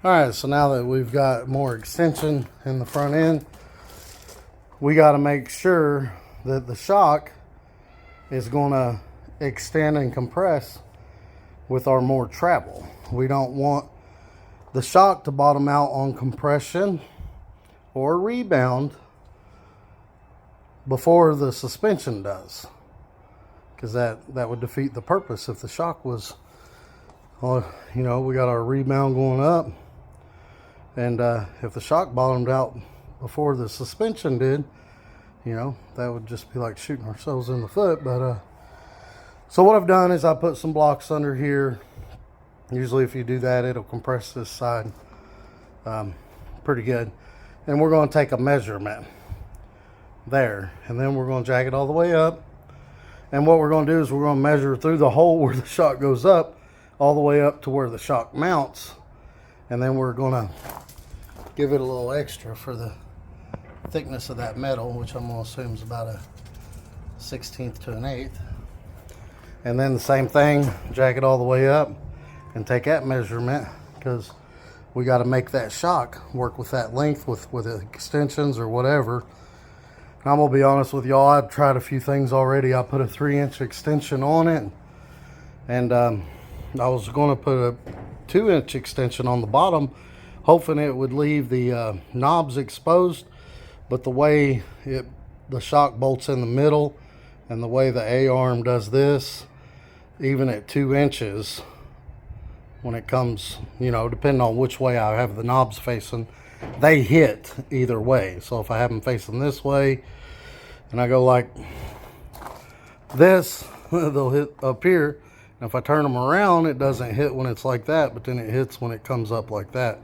All right, so now that we've got more extension in the front end, we got to make sure that the shock is going to extend and compress with our more travel. We don't want the shock to bottom out on compression or rebound before the suspension does, because that would defeat the purpose. If the shock was, you know, we got our rebound going up, and if the shock bottomed out before the suspension did, you know, that would just be like shooting ourselves in the foot. But so what I've done is I put some blocks under here. Usually if you do that, it'll compress this side pretty good. And we're going to take a measurement there, and then we're going to jack it all the way up. And what we're going to do is we're going to measure through the hole where the shock goes up all the way up to where the shock mounts, and then we're going to give it a little extra for the thickness of that metal, which I'm going to assume is about a 1/16 to an 1/8. And then the same thing, jack it all the way up and take that measurement, because we got to make that shock work with that length with extensions or whatever. And I'm gonna be honest with y'all, I've tried a few things already. I put a 3-inch extension on it, and I was going to put a 2-inch extension on the bottom, hoping it would leave the knobs exposed. But the way the shock bolts in the middle, and the way the A-arm does this, even at 2 inches, when it comes, you know, depending on which way I have the knobs facing, they hit either way. So if I have them facing this way and I go like this, they'll hit up here. And if I turn them around, it doesn't hit when it's like that, but then it hits when it comes up like that,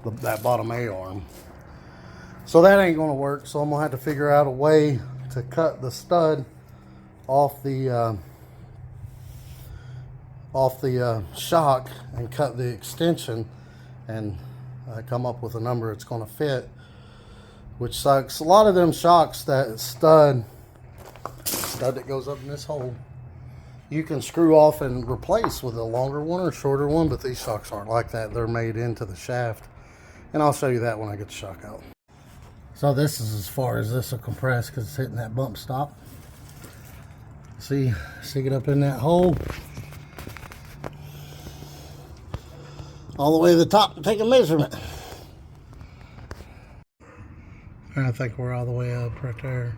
that bottom A-arm. So that ain't gonna work. So I'm gonna have to figure out a way to cut the stud off the shock and cut the extension, and come up with a number it's going to fit, which sucks. A lot of them shocks, that stud that goes up in this hole, you can screw off and replace with a longer one or shorter one, but these shocks aren't like that. They're made into the shaft, and I'll show you that when I get the shock out. So this is as far as this will compress, because it's hitting that bump stop. See, stick it up in that hole all the way to the top and take a measurement. I think we're all the way up right there.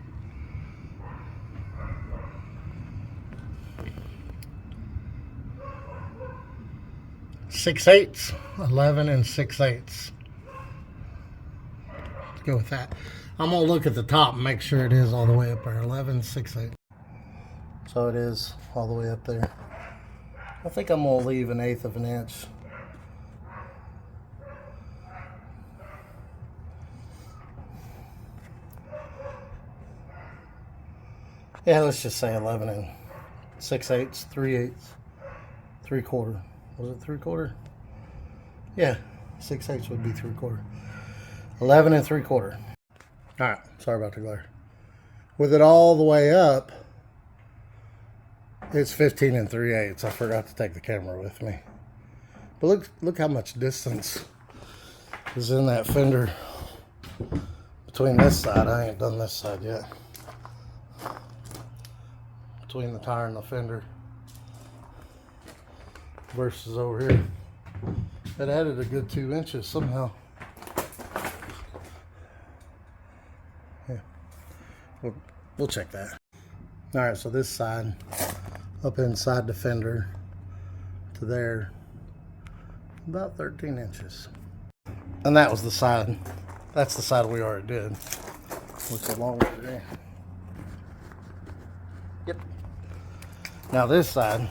Six eighths, 11 and 6/8. Let's go with that. I'm gonna look at the top and make sure it is all the way up there. 11 6/8. So it is all the way up there. I think I'm gonna leave 1/8 of an inch. Yeah, let's just say 11 and 6/8, 3/8, 3/4. Was it 3/4? Yeah, 6/8 would be 3/4. 11 and 3/4. All right, sorry about the glare. With it all the way up, it's 15 and 3/8. I forgot to take the camera with me. But look how much distance is in that fender between this side. I ain't done this side yet. Between the tire and the fender versus over here. It added a good 2 inches somehow. Yeah, we'll check that. All right, so this side, up inside the fender to there, about 13 inches. And that was the side. That's the side we already did. What's along with there? Yep. Now this side,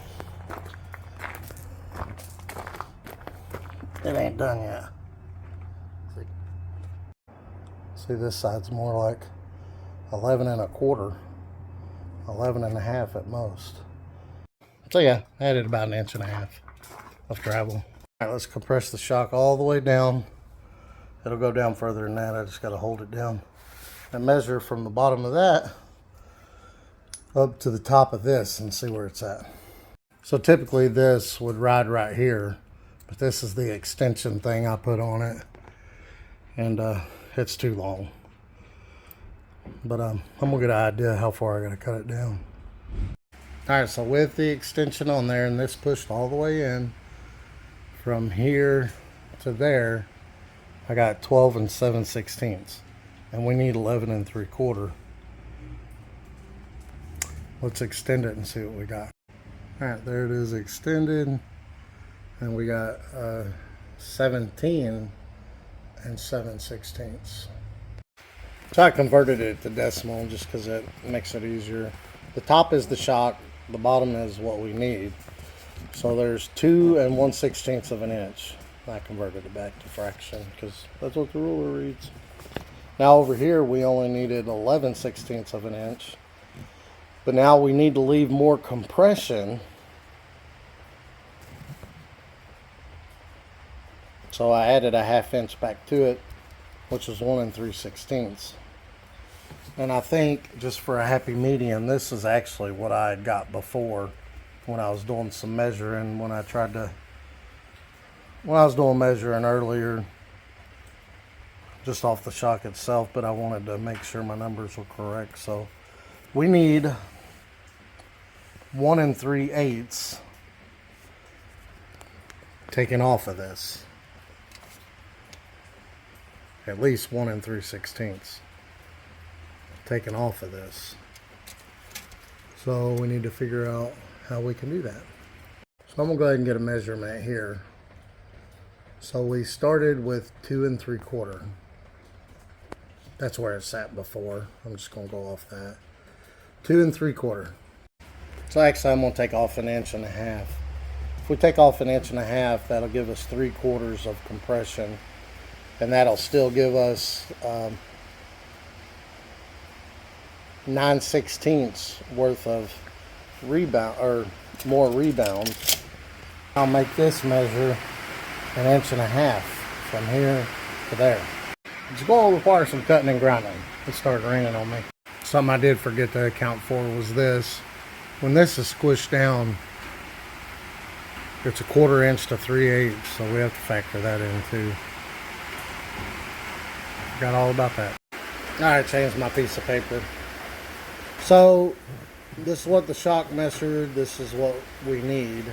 it ain't done yet. See, this side's more like 11 and a quarter, 11 and a half at most. So yeah, I added about 1.5 inches of travel. All right, let's compress the shock all the way down. It'll go down further than that. I just got to hold it down and measure from the bottom of that up to the top of this and see where it's at. So typically this would ride right here, But this is the extension thing I put on it, and it's too long. But I'm gonna get an idea how far I gotta cut it down. All right, so with the extension on there and this pushed all the way in, from here to there, I got 12 and 7/16, and we need 11 and 3/4. Let's extend it and see what we got. All right, there it is extended, and we got 17 and 7/16. So I converted it to decimal just because it makes it easier. The top is the shock, the bottom is what we need. So there's 2 and 1/16 of an inch. I converted it back to fraction because that's what the ruler reads. Now over here we only needed 11/16 of an inch. But now we need to leave more compression. So I added a 1/2 inch back to it, which is 1 3/16. And I think, just for a happy medium, this is actually what I had got before when I was doing some measuring, when I was doing measuring earlier, just off the shock itself, but I wanted to make sure my numbers were correct. So we need 1 3/8 taken off of this. At least 1 3/16 taken off of this. So we need to figure out how we can do that. So I'm gonna go ahead and get a measurement here. So we started with 2 3/4. That's where it's at before. I'm just gonna go off that. 2 3/4. So actually I'm gonna take off 1.5 inches. If we take off 1.5 inches, that'll give us 3/4 of compression, and that'll still give us 9/16 worth of rebound, or more rebound. I'll make this measure 1.5 inches from here to there. It's going to require some cutting and grinding. It started raining on me. Something I did forget to account for was this. When this is squished down, it's 1/4 inch to 3/8, so we have to factor that in too. Forgot all about that. Alright, changed my piece of paper. So this is what the shock measured, this is what we need.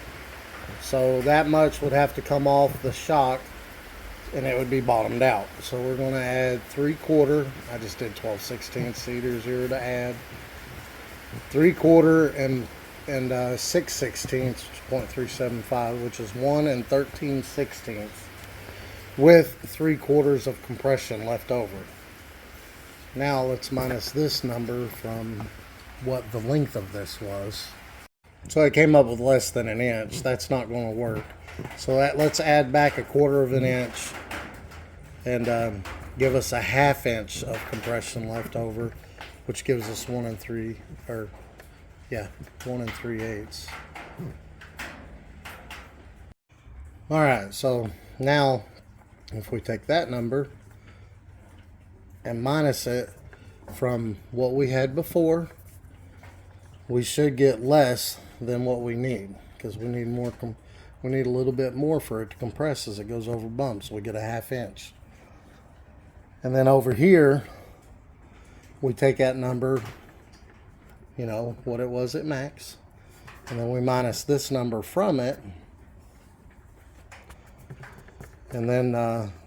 So that much would have to come off the shock and it would be bottomed out. So we're going to add 3/4. I just did 12/16, see there's 0 to add. 3/4 and 6/16, 0.375, which is 1 13/16, with 3/4 of compression left over. Now let's minus this number from what the length of this was. So it came up with less than 1 inch. That's not going to work. So let's add back 1/4 inch and give us 1/2 inch of compression left over, which gives us 1 3/8. All right, so now if we take that number and minus it from what we had before, we should get less than what we need, because we need more. We need a little bit more for it to compress as it goes over bumps. So we get 1/2 inch. And then over here, we take that number, you know, what it was at max, and then we minus this number from it. And then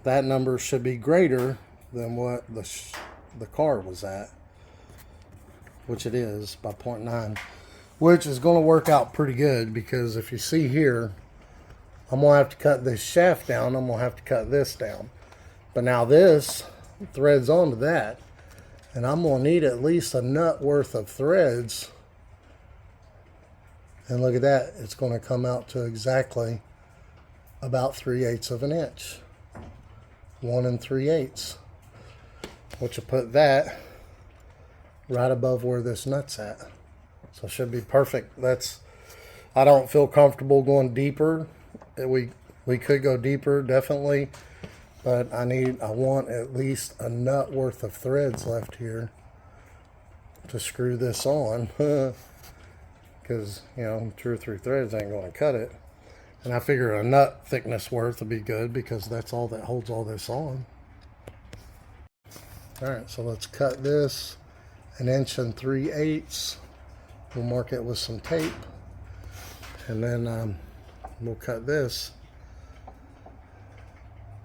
that number should be greater than what the car was at, which it is by 0.9, which is going to work out pretty good, because if you see here, I'm going to have to cut this shaft down. I'm going to have to cut this down. But now this threads onto that, and I'm going to need at least a nut worth of threads. And look at that. It's going to come out to exactly about 3/8 of an inch. 1 3/8. Which will put that right above where this nut's at. So it should be perfect. I don't feel comfortable going deeper. We could go deeper, definitely, but I want at least a nut worth of threads left here to screw this on, because 2 or 3 threads ain't going to cut it. And I figure a nut thickness worth would be good because that's all that holds all this on. All right, so let's cut this 1 3/8. We'll mark it with some tape. And then we'll cut this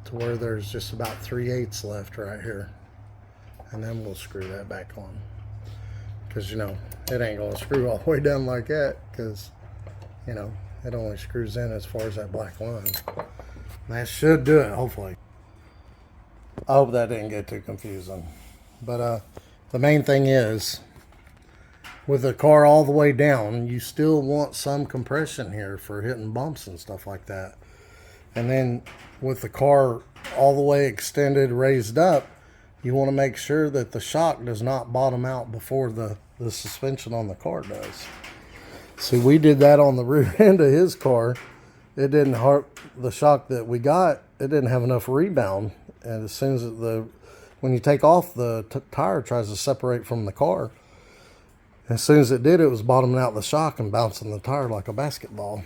to where there's just about 3/8 left right here. And then we'll screw that back on. Because, you know, it ain't going to screw all the way down like that because, you know, it only screws in as far as that black line. That should do it, hopefully. I hope that didn't get too confusing. But the main thing is, with the car all the way down, you still want some compression here for hitting bumps and stuff like that. And then with the car all the way extended, raised up, you want to make sure that the shock does not bottom out before the suspension on the car does. See, we did that on the rear end of his car. It didn't hurt the shock that we got. It didn't have enough rebound. And as soon as when you take off, the tire tries to separate from the car. As soon as it did, it was bottoming out the shock and bouncing the tire like a basketball.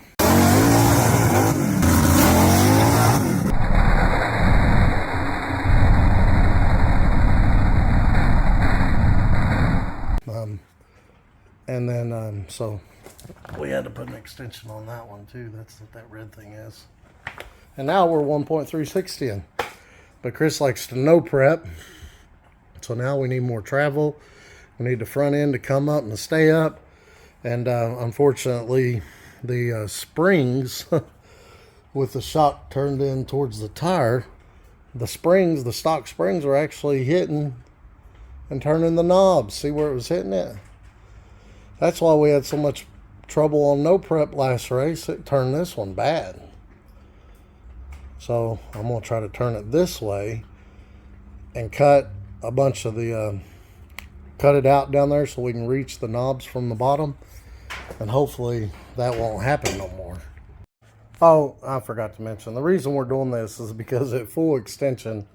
And then, so we had to put an extension on that one too. That's what that red thing is. And now we're 1.360 in. But Chris likes to no prep. So now we need more travel. We need the front end to come up and stay up. And unfortunately, the springs, with the shock turned in towards the tire, the stock springs are actually hitting and turning the knobs. See where it was hitting it? That's why we had so much trouble on no prep last race. It turned this one bad. So I'm going to try to turn it this way and cut a bunch of the, cut it out down there so we can reach the knobs from the bottom. And hopefully that won't happen no more. Oh, I forgot to mention, the reason we're doing this is because at full extension,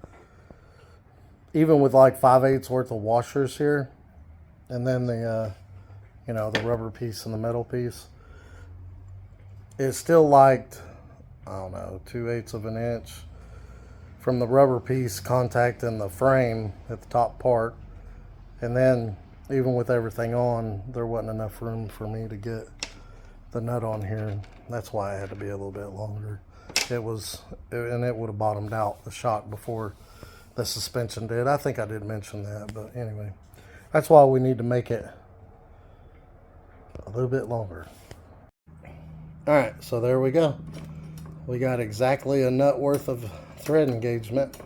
even with like 5/8 worth of washers here, and then the, you know, the rubber piece and the metal piece, it's still like, I don't know, 2/8 of an inch from the rubber piece contacting the frame at the top part. And then even with everything on, there wasn't enough room for me to get the nut on here. That's why I had to be a little bit longer. And it would have bottomed out the shock before the suspension did. I think I did mention that, but anyway, that's why we need to make it a little bit longer. All right, so there we go. We got exactly a nut worth of thread engagement.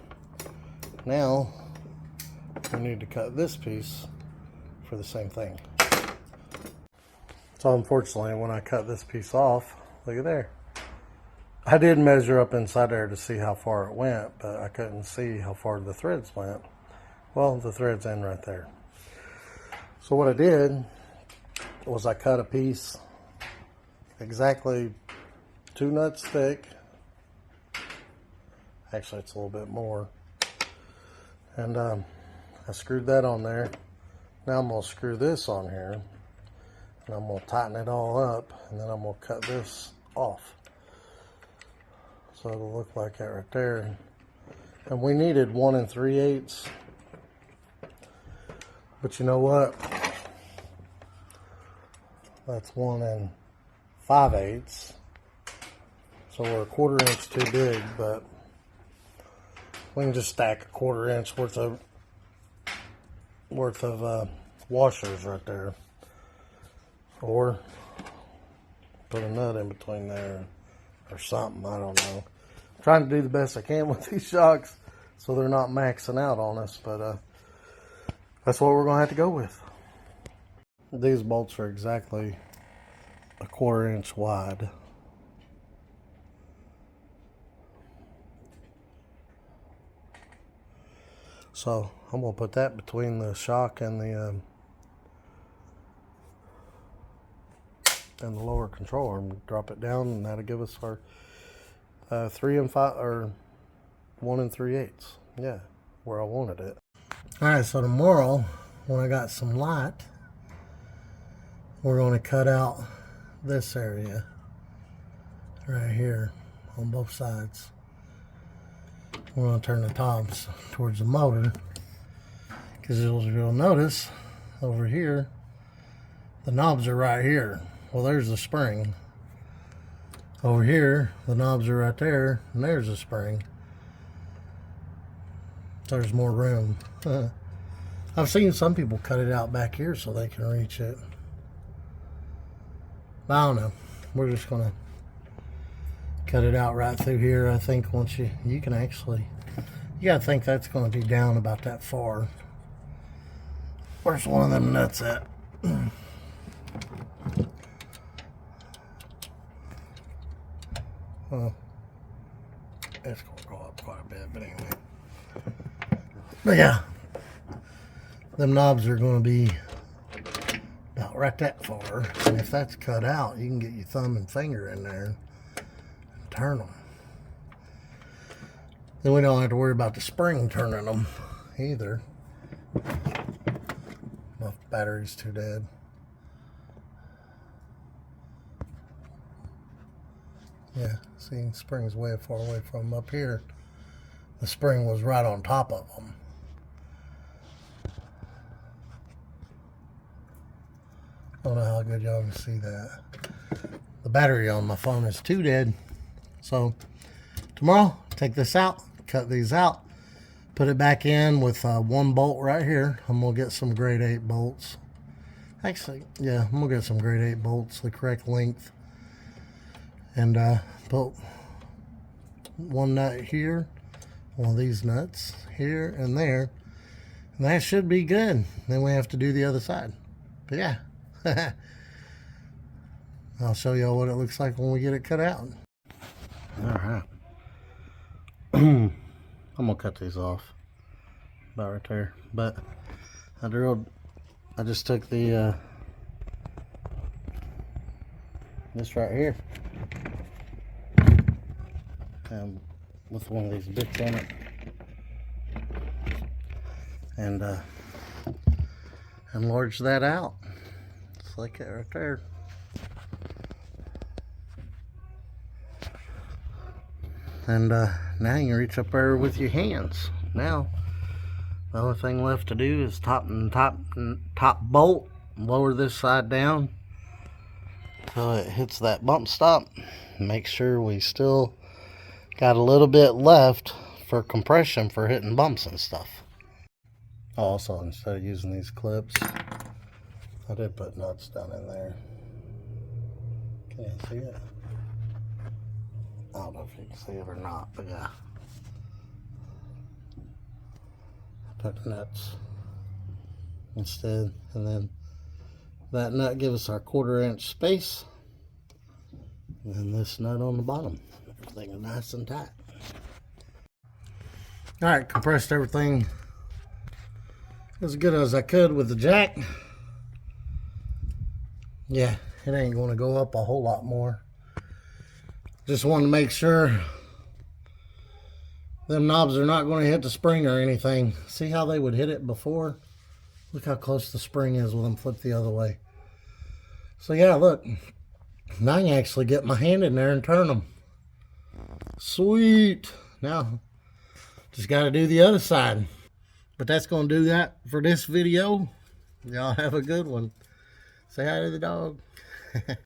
Now we need to cut this piece for the same thing. So unfortunately, when I cut this piece off, look at there. I did measure up inside there to see how far it went, but I couldn't see how far the threads went. Well, the threads end right there. So what I did was I cut a piece exactly 2 nuts thick. Actually, it's a little bit more. And I screwed that on there. Now I'm going to screw this on here. And I'm going to tighten it all up. And then I'm going to cut this off. So it'll look like that right there. And we needed 1 3/8. But you know what? That's 1 5/8. So we're a 1/4 inch too big, but we can just stack a 1/4 inch worth of washers right there, or put a nut in between there or something. I don't know. I'm trying to do the best I can with these shocks so they're not maxing out on us, but that's what we're gonna have to go with. These bolts are exactly a 1/4 inch wide. So I'm gonna put that between the shock and the lower control arm. Drop it down, and that'll give us our 3 and 5 or 1 3/8. Yeah, where I wanted it. All right. So tomorrow, when I got some light, we're gonna cut out this area right here on both sides. We're going to turn the tops towards the motor, because you'll notice over here the knobs are right here. Well, there's the spring. Over here the knobs are right there, and there's the spring. There's more room. I've seen some people cut it out back here so they can reach it. I don't know. We're just gonna cut it out right through here. I think once you can actually, you gotta think that's gonna be down about that far. Where's one of them nuts at? Well, it's gonna go up quite a bit, but anyway. But yeah, them knobs are gonna be about right that far, and if that's cut out, you can get your thumb and finger in there and turn them. Then we don't have to worry about the spring turning them either. My battery's too dead. Yeah, see, the spring's way far away from up here. The spring was right on top of them. I don't know how good y'all can see that. The battery on my phone is too dead. So tomorrow, take this out, cut these out, put it back in with one bolt right here. I'm gonna get some grade 8 bolts. Actually, yeah, I'm gonna get some grade 8 bolts, the correct length. And put one nut here, one of these nuts here and there. And that should be good. Then we have to do the other side. But yeah. I'll show y'all what it looks like when we get it cut out. Alright. I'm gonna cut these off about right there. But I just took the this right here with one of these bits on it, and enlarge that out. Just like it right there. And now you can reach up there with your hands. Now the only thing left to do is top bolt, lower this side down so it hits that bump stop. Make sure we still got a little bit left for compression for hitting bumps and stuff. Also, instead of using these clips, I did put nuts down in there. Can you see it? I don't know if you can see it or not, but yeah. I put nuts instead, and then that nut gives us our 1/4 inch space, and then this nut on the bottom. Everything is nice and tight. Alright, compressed everything as good as I could with the jack. Yeah, it ain't going to go up a whole lot more. Just wanted to make sure them knobs are not going to hit the spring or anything. See how they would hit it before? Look how close the spring is with them flipped the other way. So yeah, look. Now I can actually get my hand in there and turn them. Sweet. Now, just got to do the other side. But that's going to do that for this video. Y'all have a good one. Say hi to the dog.